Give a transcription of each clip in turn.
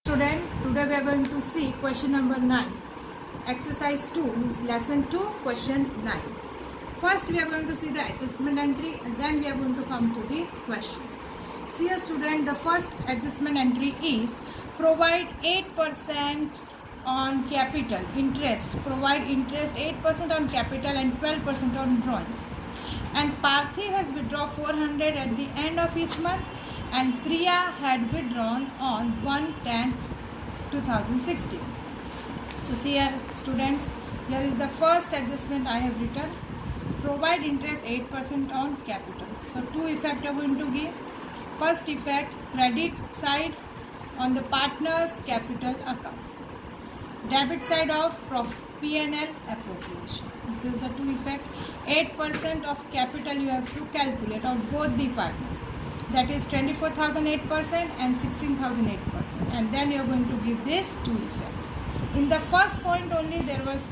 Student, today we are going to see question number 9. Exercise 2 means lesson 2, question 9. First we are going to see the adjustment entry and then we are going to come to the question. See a student, the first adjustment entry is provide 8% on capital interest. Provide interest 8% on capital and 12% on drawing. And Parthiv has withdrawn 400 at the end of each month and Priya had withdrawn on 1/10/2016. So see here students, here is the first adjustment I have written. Provide interest 8% on capital. So two effects are going to give. First effect, credit side on the partner's capital account. Debit side of P&L appropriation. This is the two effect. 8% of capital you have to calculate of both the partners. That is 24,008% and 16,008%. And then you are going to give this two effect. In the first point only there was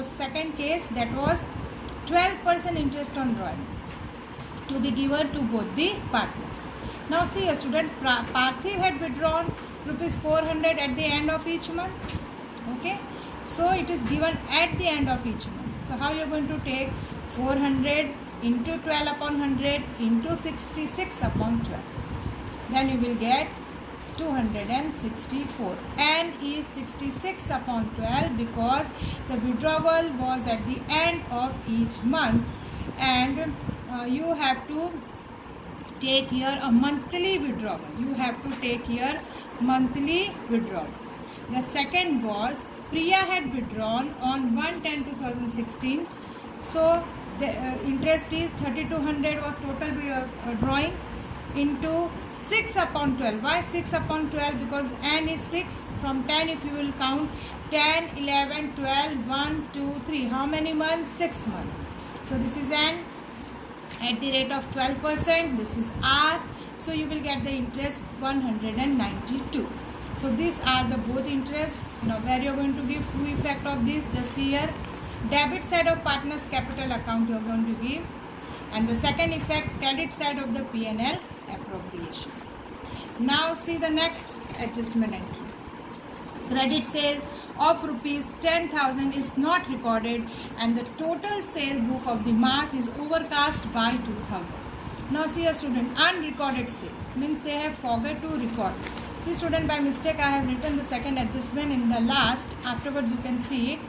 second case, that was 12% interest on drawing to be given to both the partners. Now see a student, Parthiv had withdrawn rupees 400 at the end of each month. Okay, so it is given at the end of each month. So how you are going to take 400 into 12 upon 100 into 66 upon 12. Then you will get 264. N is 66 upon 12 because the withdrawal was at the end of each month, and you have to take here a monthly withdrawal. You have to take here monthly withdrawal. The second was Priya had withdrawn on 1/10/2016. So the interest is 3200 was total drawing into 6 upon 12. Why 6 upon 12? Because n is 6. From 10 if you will count 10, 11, 12, 1, 2, 3. How many months? 6 months. So this is n at the rate of 12%. This is r. So you will get the interest 192. So these are the both interest. Now where you are going to give two effect of this, just see here. Debit side of partner's capital account you are going to give, and the second effect, credit side of the P&L appropriation. Now see the next adjustment entry. Credit sale of rupees 10,000 is not recorded and the total sale book of the March is overcast by 2,000. Now see a student, unrecorded sale means they have forgot to record. See student, by mistake I have written the second adjustment in the last. Afterwards you can see it.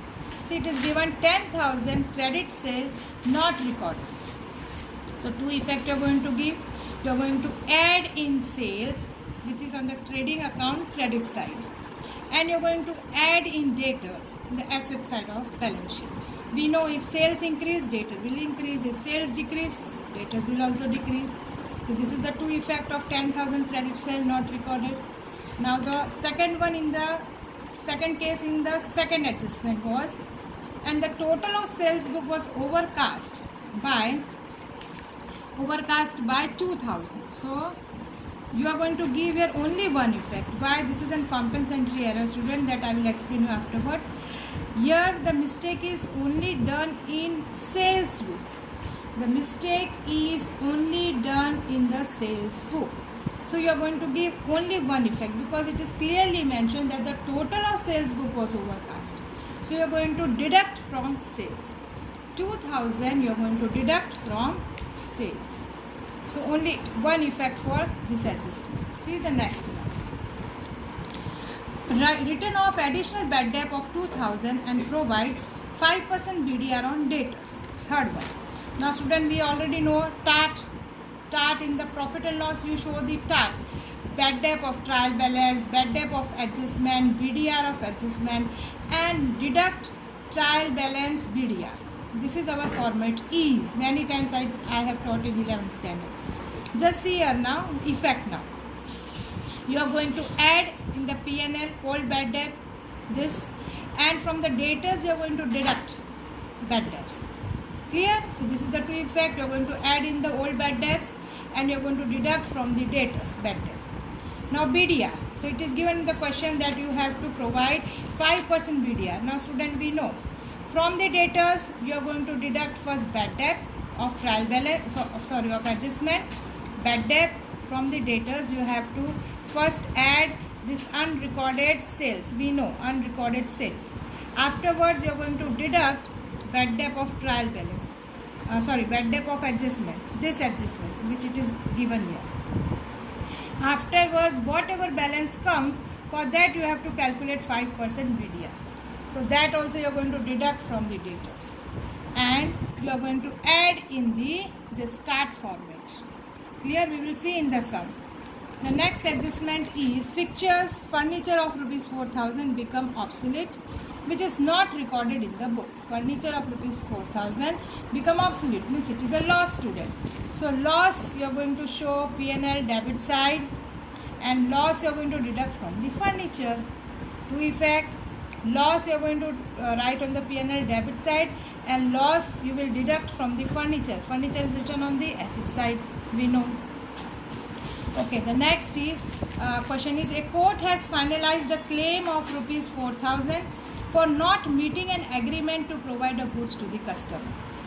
See, it is given 10,000 credit sale not recorded. So two effect you are going to give. You are going to add in sales, which is on the trading account credit side, and you are going to add in debtors, the asset side of balance sheet. We know if sales increase, debtor will increase. If sales decrease, debtors will also decrease. So this is the two effect of 10,000 credit sale not recorded. Now the second one in the second case in the second adjustment was, and the total of sales book was overcast by 2,000. So you are going to give here only one effect. Why? This is a compensatory error student, that I will explain you afterwards. Here the mistake is only done in sales book. The mistake is only done in the sales book. So you are going to give only one effect because it is clearly mentioned that the total of sales book was overcast. So you are going to deduct from sales. 2,000 you are going to deduct from sales. So only one effect for this adjustment. See the next one. Written off additional bad debt of 2,000 and provide 5% BDR on debtors. Third one. Now student, we already know TAT in the profit and loss you show the TAT. Bad debt of trial balance, bad debt of adjustment, BDR of adjustment, and deduct trial balance BDR. This is our format is. Many times I have taught in 11th standard. Just see here now, effect now. You are going to add in the P&L old bad debt, this, and from the debtors you are going to deduct bad debts. Clear? So this is the two effect. You are going to add in the old bad debts and you are going to deduct from the debtors bad debt. Now BDR. So it is given in the question that you have to provide 5% BDR. Now student, we know from the debtors you are going to deduct first bad debt of trial balance, of adjustment, bad debt. From the debtors you have to first add this unrecorded sales. We know unrecorded sales. Afterwards, you are going to deduct bad debt of trial balance. Bad debt of adjustment. This adjustment, which it is given here. Afterwards, whatever balance comes, for that you have to calculate 5% BDR. So that also you are going to deduct from the debtors, and you are going to add in the start format. Clear? We will see in the sum. The next adjustment is fixtures, furniture of rupees 4,000 become obsolete, which is not recorded in the book. Furniture of rupees 4,000 become obsolete, means it is a loss, student. So loss you are going to show P&L debit side, and loss you are going to deduct from the furniture. To effect, loss you are going to write on the P&L debit side, and loss you will deduct from the furniture. Furniture is written on the asset side, we know. Okay, the next is question is, a court has finalized a claim of rupees 4,000 for not meeting an agreement to provide the goods to the customer.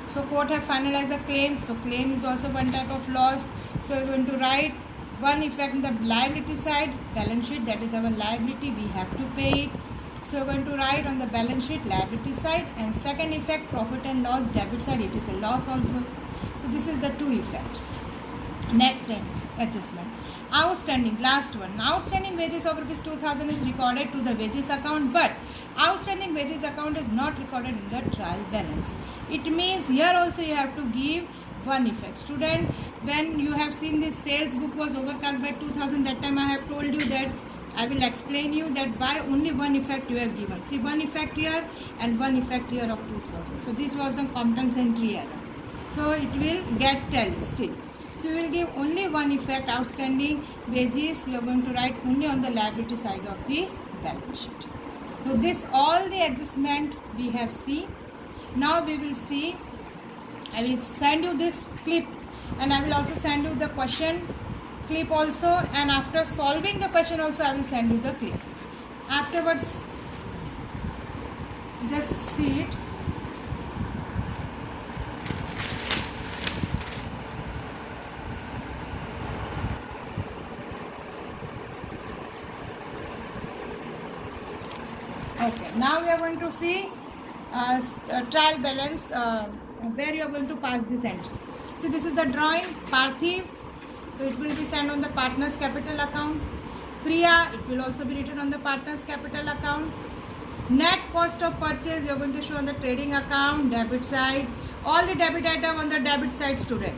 So court have finalized a claim. So claim is also one type of loss. So you're going to write one effect on the liability side, balance sheet, that is our liability, we have to pay it. So you're going to write on the balance sheet, liability side, and second effect, profit and loss, debit side, it is a loss also. So this is the two effect. Next adjustment. Outstanding, last one. Outstanding wages of rupees 2,000 is recorded to the wages account, but outstanding wages account is not recorded in the trial balance. It means here also you have to give one effect. Student, when you have seen this sales book was overcast by 2,000, that time I have told you that I will explain you that why only one effect you have given. See, one effect here and one effect here of 2,000. So this was the compensatory error. So it will get tally still. So you will give only one effect, outstanding wages. You are going to write only on the liability side of the balance sheet. So this all the adjustment we have seen. Now we will see. I will send you this clip, and I will also send you the question clip also, and after solving the question also I will send you the clip. Afterwards, just see it. Okay, now we are going to see trial balance where you are going to pass this entry. So this is the drawing, Parthiv. So it will be sent on the partner's capital account. Priya, it will also be written on the partner's capital account. Net cost of purchase you are going to show on the trading account, debit side. All the debit item on the debit side, student.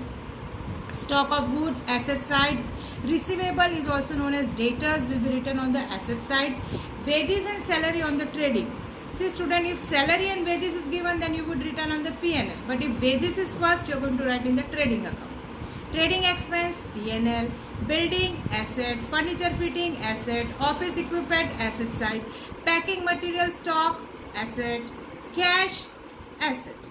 Stock of goods, asset side. Receivable is also known as debtors, will be written on the asset side. Wages and salary on the trading. See, student, if salary and wages is given, then you would written on the P&L. But if wages is first, you are going to write in the trading account. Trading expense, P&L. Building, asset. Furniture fitting, asset. Office equipment, asset side. Packing material stock, asset. Cash, asset.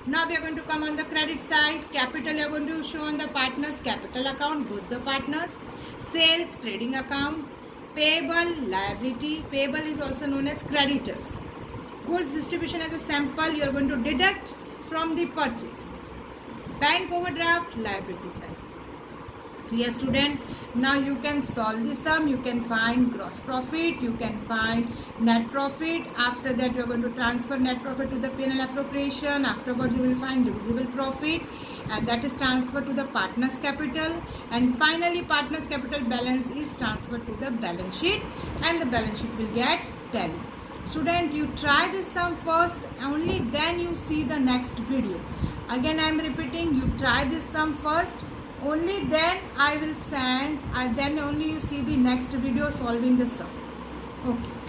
Now we are going to come on the credit side. Capital you are going to show on the partners capital account, both the partners. Sales, trading account. Payable, liability. Payable is also known as creditors. Goods distribution as a sample you are going to deduct from the purchase. Bank overdraft, liability side. Clear, student? Now you can solve this sum. You can find gross profit. You can find net profit. After that you are going to transfer net profit to the P&L appropriation. Afterwards you will find divisible profit, and that is transferred to the partner's capital. And finally partner's capital balance is transferred to the balance sheet, and the balance sheet will get tally. Student, you try this sum first, only then you see the next video. Again I am repeating, you try this sum first, only then I will send, and then only you see the next video solving the sum. Okay.